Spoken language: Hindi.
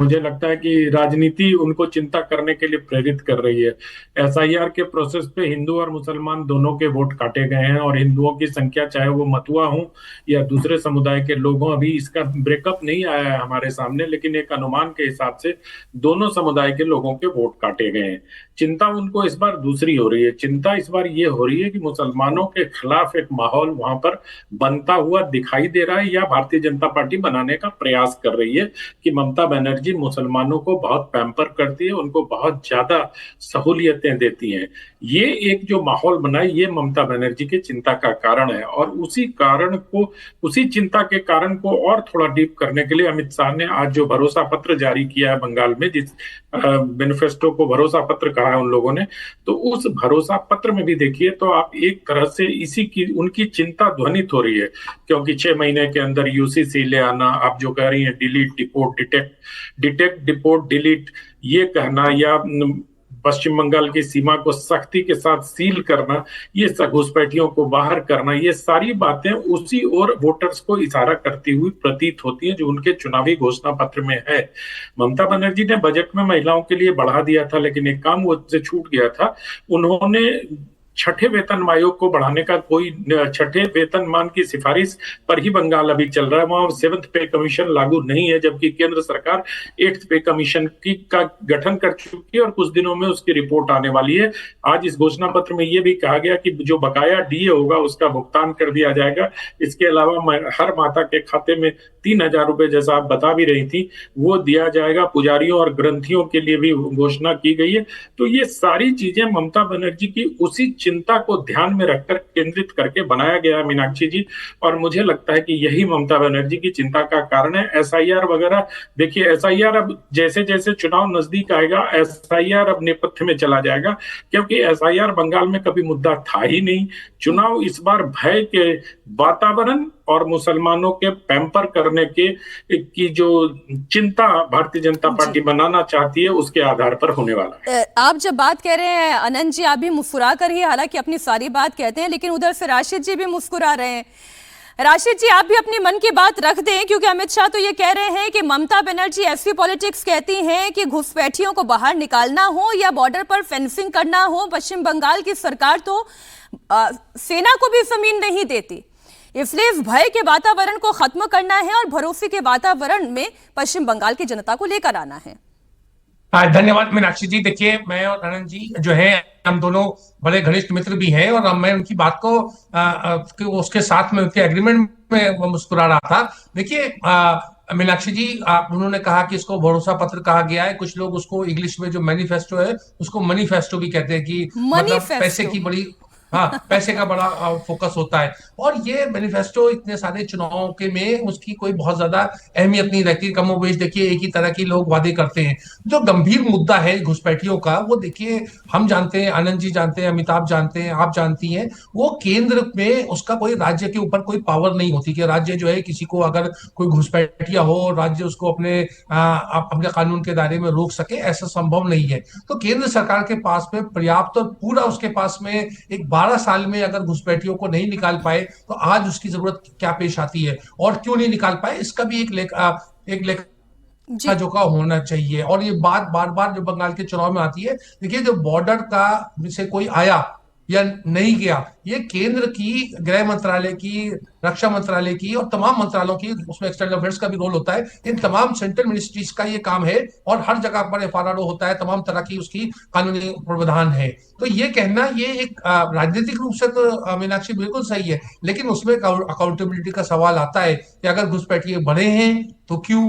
मुझे लगता है कि राजनीति उनको चिंता करने के लिए प्रेरित कर रही है। एसआईआर के प्रोसेस पे हिंदू और मुसलमान दोनों के वोट काटे गए हैं, और हिंदुओं की संख्या, चाहे वो मतुआ हो या दूसरे समुदाय के लोग हों, अभी इसका ब्रेकअप नहीं आया है हमारे सामने, लेकिन एक अनुमान के हिसाब से दोनों समुदाय के लोगों के वोट काटे गए हैं। चिंता उनको इस बार दूसरी हो रही है। चिंता इस बार ये हो रही है कि मुसलमानों के खिलाफ एक माहौल वहां पर बनता हुआ दिखाई दे रहा है, या भारतीय जनता पार्टी बनाने का प्रयास कर रही है कि ममता बनर्जी मुसलमानों को बहुत पैम्पर करती है, उनको बहुत ज्यादा सहूलियतें देती हैं। ये एक जो माहौल बना है, ये ममता बनर्जी की चिंता का कारण है। और उसी चिंता के कारण को और थोड़ा डीप करने के लिए अमित शाह ने आज जो भरोसा पत्र जारी किया है बंगाल में, जिस मैनिफेस्टो को भरोसा पत्र कहा है उन लोगों ने, तो उस भरोसा पत्र में भी देखिए तो आप एक तरह से इसी की उनकी चिंता ध्वनित हो रही है। क्योंकि 6 महीने के अंदर यूसीसी ले आना, आप जो कह रही हैं delete deport detect deport delete, ये कहना, या पश्चिम बंगाल की सीमा को सख्ती के साथ सील करना, ये घुसपैठियों को बाहर करना, ये सारी बातें उसी ओर वोटर्स को इशारा करती हुई प्रतीत होती हैं जो उनके चुनावी घोषणा पत्र में है। ममता बनर्जी ने बजट में महिलाओं के लिए बढ़ा दिया था, लेकिन एक काम वो से छूट गया था। उन्होंने छठे वेतन आयोग को बढ़ाने का कोई, छठे वेतनमान की सिफारिश पर ही बंगाल अभी चल रहा है, वहां सेवंथ पे कमीशन लागू नहीं है, जबकि केंद्र सरकार एट्थ पे कमीशन का गठन कर चुकी है और कुछ दिनों में उसकी रिपोर्ट आने वाली है। आज इस घोषणा पत्र में यह भी कहा गया कि जो बकाया डीए होगा उसका भुगतान कर दिया जाएगा। इसके अलावा हर माता के खाते में 3,000 रुपए, जैसा आप बता भी रही थी, वो दिया जाएगा। पुजारियों और ग्रंथियों के लिए भी घोषणा की गई है। तो ये सारी चीजें ममता बनर्जी की उसी चिंता को ध्यान में रखकर केंद्रित करके बनाया गया, मीनाक्षी जी। और मुझे लगता है कि यही ममता बनर्जी की चिंता का कारण है। एसआईआर वगैरह, देखिए एसआईआर अब जैसे जैसे चुनाव नजदीक आएगा, एसआईआर अब नेपथ्य में चला जाएगा, क्योंकि एसआईआर बंगाल में कभी मुद्दा था ही नहीं। चुनाव इस बार भय के वातावरण और मुसलमानों के पैम्पर करने के की जो चिंता भारतीय जनता पार्टी बनाना चाहती है, उसके आधार पर होने वाला है। आप जब बात कह रहे हैं अनंत जी, आप भी मुस्कुरा कर ही हालांकि अपनी सारी बात कहते हैं, लेकिन उधर से राशिद जी भी मुस्कुरा रहे हैं। राशिद जी, आप भी अपनी मन की बात रख दें, क्योंकि अमित शाह तो ये कह रहे हैं कि ममता बनर्जी ऐसी पॉलिटिक्स कहती हैं कि घुसपैठियों को बाहर निकालना हो या बॉर्डर पर फेंसिंग करना हो, पश्चिम बंगाल की सरकार तो सेना को भी जमीन नहीं देती, इसलिए इस भय के वातावरण को खत्म करना है और भरोसे के वातावरण में पश्चिम बंगाल की जनता को लेकर आना है। धन्यवाद मीनाक्षी जी। देखिए, मैं और आनंद जी जो है, हम दोनों बड़े घनिष्ठ मित्र भी हैं, और मैं उनकी बात को उसके साथ में उनके एग्रीमेंट में मुस्कुरा रहा था। देखिए मीनाक्षी जी, उन्होंने कहा कि इसको भरोसा पत्र कहा गया है। कुछ लोग उसको इंग्लिश में जो मैनिफेस्टो है उसको मनीफेस्टो भी कहते हैं, कि मतलब पैसे की बड़ी, हाँ, पैसे का बड़ा फोकस होता है। और ये मैनिफेस्टो इतने सारे चुनावों के में उसकी कोई बहुत ज्यादा अहमियत नहीं रहती। कमोबेश देखिए एक ही तरह की लोग वादे करते हैं। जो गंभीर मुद्दा है घुसपैठियों का, वो देखिए हम जानते हैं, आनंद जी जानते हैं, अमिताभ जानते हैं, आप जानती हैं, वो केंद्र में उसका कोई राज्य के ऊपर कोई पावर नहीं होती कि राज्य जो है किसी को अगर कोई घुसपैठिया हो, राज्य उसको अपने कानून के दायरे में रोक सके, ऐसा संभव नहीं है। तो केंद्र सरकार के पास में पर्याप्त और पूरा उसके पास में एक 12 साल में अगर घुसपैठियों को नहीं निकाल पाए तो आज उसकी जरूरत क्या पेश आती है और क्यों नहीं निकाल पाए, इसका भी एक लेखा जोखा होना चाहिए। और ये बात बार बार जो बंगाल के चुनाव में आती है, देखिए जो बॉर्डर का से कोई आया या नहीं गया, ये केंद्र की गृह मंत्रालय की, रक्षा मंत्रालय की और तमाम मंत्रालयों की, उसमें एक्सटर्नल अफेयर्स का भी रोल होता है। इन तमाम सेंट्रल मिनिस्ट्रीज का ये काम है और हर जगह पर एफआरओ होता है, तमाम तरह की उसकी कानूनी प्रावधान है। तो ये कहना, ये एक राजनीतिक रूप से तो मीनाक्षी बिल्कुल सही है, लेकिन उसमें अकाउंटेबिलिटी का सवाल आता है कि अगर घुसपैठिए बढ़े हैं तो क्यों,